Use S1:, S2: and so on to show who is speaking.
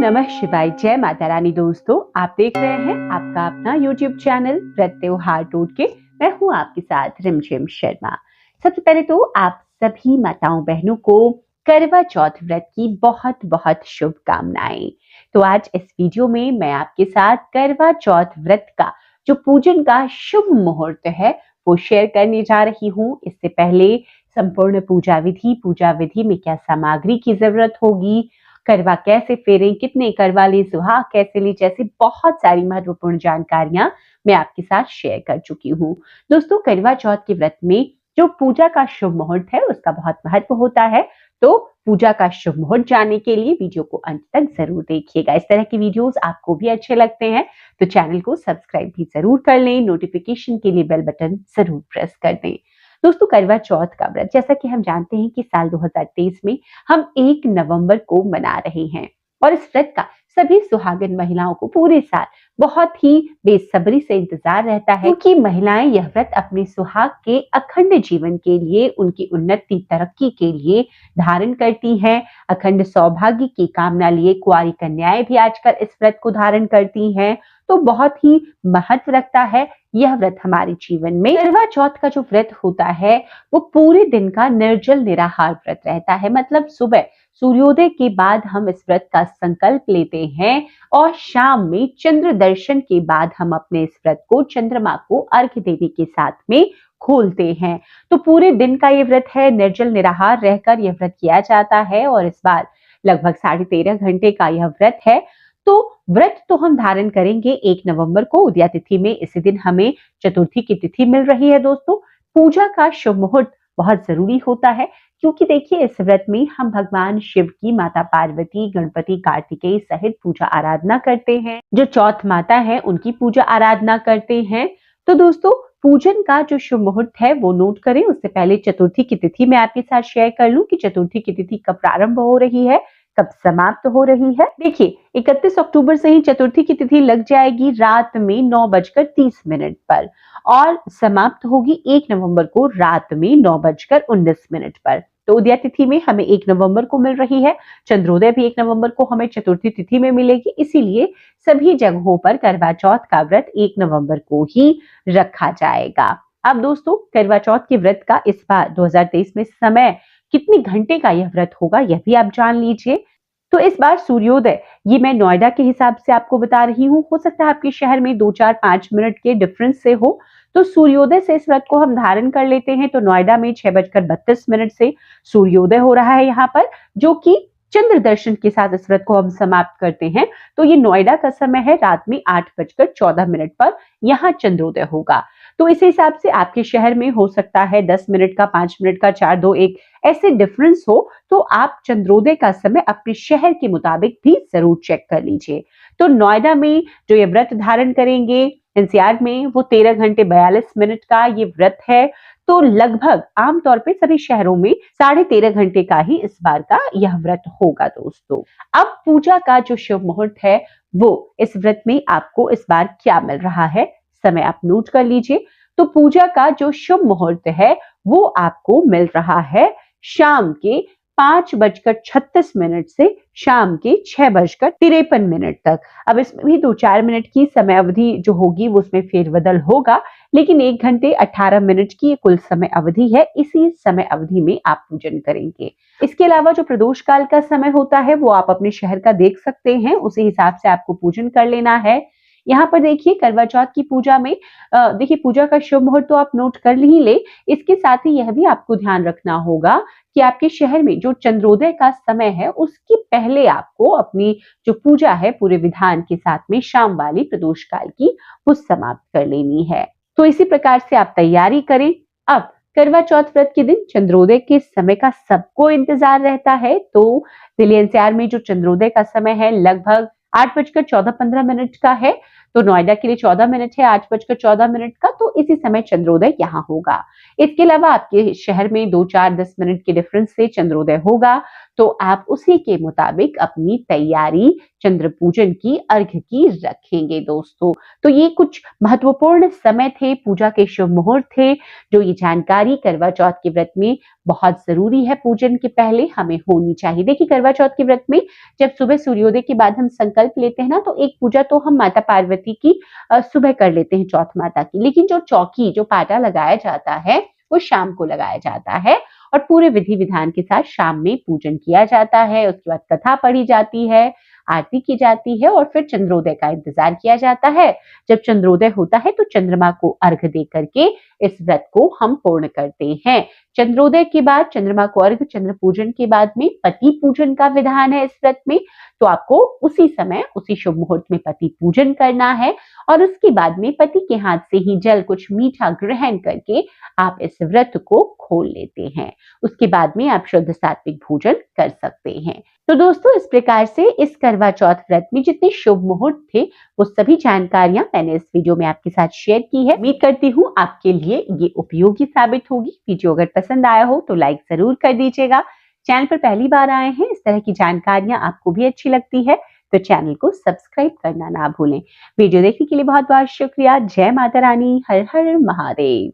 S1: नमः शिवाय। जय माता रानी। दोस्तों, आप देख रहे हैं आपका अपना YouTube चैनल व्रत त्योहार टोटके। मैं हूं आपके साथ रिमझिम शर्मा। सबसे पहले तो आप सभी माताओं बहनों को करवा चौथ व्रत की बहुत बहुत शुभकामनाएं। तो आज इस वीडियो में मैं आपके साथ करवा चौथ व्रत का जो पूजन का शुभ मुहूर्त है वो शेयर करने जा रही हूँ। इससे पहले संपूर्ण पूजा विधि में क्या सामग्री की जरूरत होगी, करवा कैसे फेरें, कितने करवा लें, सुहाग कैसे लें, जैसे बहुत सारी महत्वपूर्ण जानकारियां मैं आपके साथ शेयर कर चुकी हूँ। दोस्तों, करवा चौथ के व्रत में जो पूजा का शुभ मुहूर्त है उसका बहुत महत्व होता है। तो पूजा का शुभ मुहूर्त जानने के लिए वीडियो को अंत तक जरूर देखिएगा। इस तरह की वीडियोस आपको भी अच्छे लगते हैं तो चैनल को सब्सक्राइब भी जरूर कर लें, नोटिफिकेशन के लिए बेल बटन जरूर प्रेस कर दें। दोस्तों, करवा चौथ का व्रत जैसा कि हम जानते हैं कि साल 2023 में हम 1 नवंबर को मना रहे हैं और इस व्रत का सभी सुहागिन महिलाओं को पूरे साल बहुत ही बेसब्री से इंतजार रहता है, क्योंकि महिलाएं यह व्रत अपने सुहाग के अखंड जीवन के लिए, उनकी उन्नति तरक्की के लिए धारण करती हैं। अखंड सौभाग्य की कामना लिए कुंवारी कन्याएं भी आजकल इस व्रत को धारण करती हैं। तो बहुत ही महत्व रखता है यह व्रत हमारे जीवन में। करवा चौथ का जो व्रत होता है वो पूरे दिन का निर्जल निराहार व्रत रहता है। मतलब सुबह सूर्योदय के बाद हम इस व्रत का संकल्प लेते हैं और शाम में चंद्र दर्शन के बाद हम अपने इस व्रत को चंद्रमा को अर्घ्य देने के साथ में खोलते हैं। तो पूरे दिन का ये व्रत है, निर्जल निराहार रहकर यह व्रत किया जाता है और इस बार लगभग 13.5 घंटे का यह व्रत है। तो व्रत तो हम धारण करेंगे 1 नवंबर को उदया तिथि में। इसी दिन हमें चतुर्थी की तिथि मिल रही है। दोस्तों, पूजा का शुभ मुहूर्त बहुत जरूरी होता है, क्योंकि देखिए इस व्रत में हम भगवान शिव की, माता पार्वती, गणपति, कार्तिकेय सहित पूजा आराधना करते हैं। जो चौथ माता है उनकी पूजा आराधना करते हैं। तो दोस्तों, पूजन का जो शुभ मुहूर्त है वो नोट करें। उससे पहले चतुर्थी की तिथि मैं आपके साथ शेयर कर लूं कि चतुर्थी की तिथि कब प्रारंभ हो रही है, कब समाप्त हो रही है। देखिए, 31 अक्टूबर से ही चतुर्थी की तिथि लग जाएगी रात में 9:30 पर और समाप्त होगी 1 नवंबर को रात में 9:19 पर। तो उदया तिथि में हमें 1 नवंबर को मिल रही है, चंद्रोदय भी 1 नवंबर को हमें चतुर्थी तिथि में मिलेगी। इसीलिए सभी जगहों पर करवा चौथ का व्रत 1 नवंबर को ही रखा जाएगा। अब दोस्तों, करवा चौथ के व्रत का इस बार 2023 में समय कितने घंटे का यह व्रत होगा यह भी आप जान लीजिए। तो इस बार सूर्योदय, ये मैं नोएडा के हिसाब से आपको बता रही हूँ, हो सकता है आपके शहर में 2-4-5 मिनट के डिफरेंस से हो। तो सूर्योदय से इस व्रत को हम धारण कर लेते हैं। तो नोएडा में 6:32 से सूर्योदय हो रहा है यहाँ पर, जो कि चंद्र दर्शन के साथ इस व्रत को हम समाप्त करते हैं। तो ये नोएडा का समय है, रात में 8:14 पर यहाँ चंद्रोदय होगा। तो इस हिसाब से आपके शहर में हो सकता है 10 मिनट का, 5 मिनट का, 4, 2, 1 ऐसे डिफरेंस हो। तो आप चंद्रोदय का समय अपने शहर के मुताबिक भी जरूर चेक कर लीजिए। तो नोएडा में जो ये व्रत धारण करेंगे, एनसीआर में, वो 13 घंटे 42 मिनट का ये व्रत है। तो लगभग आमतौर पे सभी शहरों में 13.5 घंटे का ही इस बार का यह व्रत होगा। दोस्तों, अब पूजा का जो शुभ मुहूर्त है वो इस व्रत में आपको इस बार क्या मिल रहा है, समय आप नोट कर लीजिए। तो पूजा का जो शुभ मुहूर्त है वो आपको मिल रहा है शाम के 5:36 से शाम के 6:53 तक। अब इसमें भी 2-4 मिनट की समय अवधि जो होगी वो उसमें फेरबदल होगा, लेकिन 1 घंटे 18 मिनट की ये कुल समय अवधि है। इसी समय अवधि में आप पूजन करेंगे। इसके अलावा जो प्रदोष काल का समय होता है वो आप अपने शहर का देख सकते हैं, उसी हिसाब से आपको पूजन कर लेना है। यहाँ पर देखिए, करवा चौथ की पूजा में देखिए पूजा का शुभ मुहूर्त तो आप नोट कर ही ले। इसके साथ ही यह भी आपको ध्यान रखना होगा कि आपके शहर में जो चंद्रोदय का समय है उसके पहले आपको अपनी जो पूजा है पूरे विधान के साथ में शाम वाली प्रदोष काल की वो समाप्त कर लेनी है। तो इसी प्रकार से आप तैयारी करें। अब करवा चौथ व्रत के दिन चंद्रोदय के समय का सबको इंतजार रहता है। तो दिल्ली एनसीआर में जो चंद्रोदय का समय है लगभग 8:14-15 का है। तो नोएडा के लिए 14 मिनट है 8:14 का, तो इसी समय चंद्रोदय यहाँ होगा। इसके अलावा आपके शहर में 2, 4, 10 मिनट के डिफरेंस से चंद्रोदय होगा, तो आप उसी के मुताबिक अपनी तैयारी चंद्र पूजन की, अर्घ्य की रखेंगे दोस्तों। तो ये कुछ महत्वपूर्ण समय थे, पूजा के शुभ मुहूर्त थे, जो ये जानकारी करवा चौथ के व्रत में बहुत जरूरी है, पूजन के पहले हमें होनी चाहिए। देखिए करवा चौथ के व्रत में जब सुबह सूर्योदय के बाद हम संकल्प लेते हैं ना, तो एक पूजा तो हम माता पार्वती की सुबह कर लेते हैं, चौथ माता की, लेकिन जो चौकी, जो पाटा लगाया जाता है वो शाम को लगाया जाता है और पूरे विधि विधान के साथ शाम में पूजन किया जाता है। उसके बाद कथा पढ़ी जाती है, आरती की जाती है और फिर चंद्रोदय का इंतजार किया जाता है। जब चंद्रोदय होता है तो चंद्रमा को अर्घ्य दे करके इस व्रत को हम पूर्ण करते हैं। चंद्रोदय के बाद चंद्रमा को अर्घ्य, चंद्र पूजन के बाद में पति पूजन का विधान है इस व्रत में, तो आपको उसी समय, उसी शुभ मुहूर्त में पति पूजन करना है और उसके बाद में पति के हाथ से ही जल, कुछ मीठा ग्रहण करके आप इस व्रत को खोल लेते हैं। उसके बाद में आप शुद्ध सात्विक भोजन कर सकते हैं। तो दोस्तों इस प्रकार से इस करवा चौथ व्रत में जितने शुभ मुहूर्त थे वो सभी जानकारियां मैंने इस वीडियो में आपके साथ शेयर की है। उम्मीद करती हूँ आपके लिए ये उपयोगी साबित होगी। वीडियो अगर पसंद आया हो तो लाइक जरूर कर दीजिएगा। चैनल पर पहली बार आए हैं, इस तरह की जानकारियां आपको भी अच्छी लगती है तो चैनल को सब्सक्राइब करना ना भूलें। वीडियो देखने के लिए बहुत बहुत शुक्रिया। जय माता रानी, हर हर महादेव।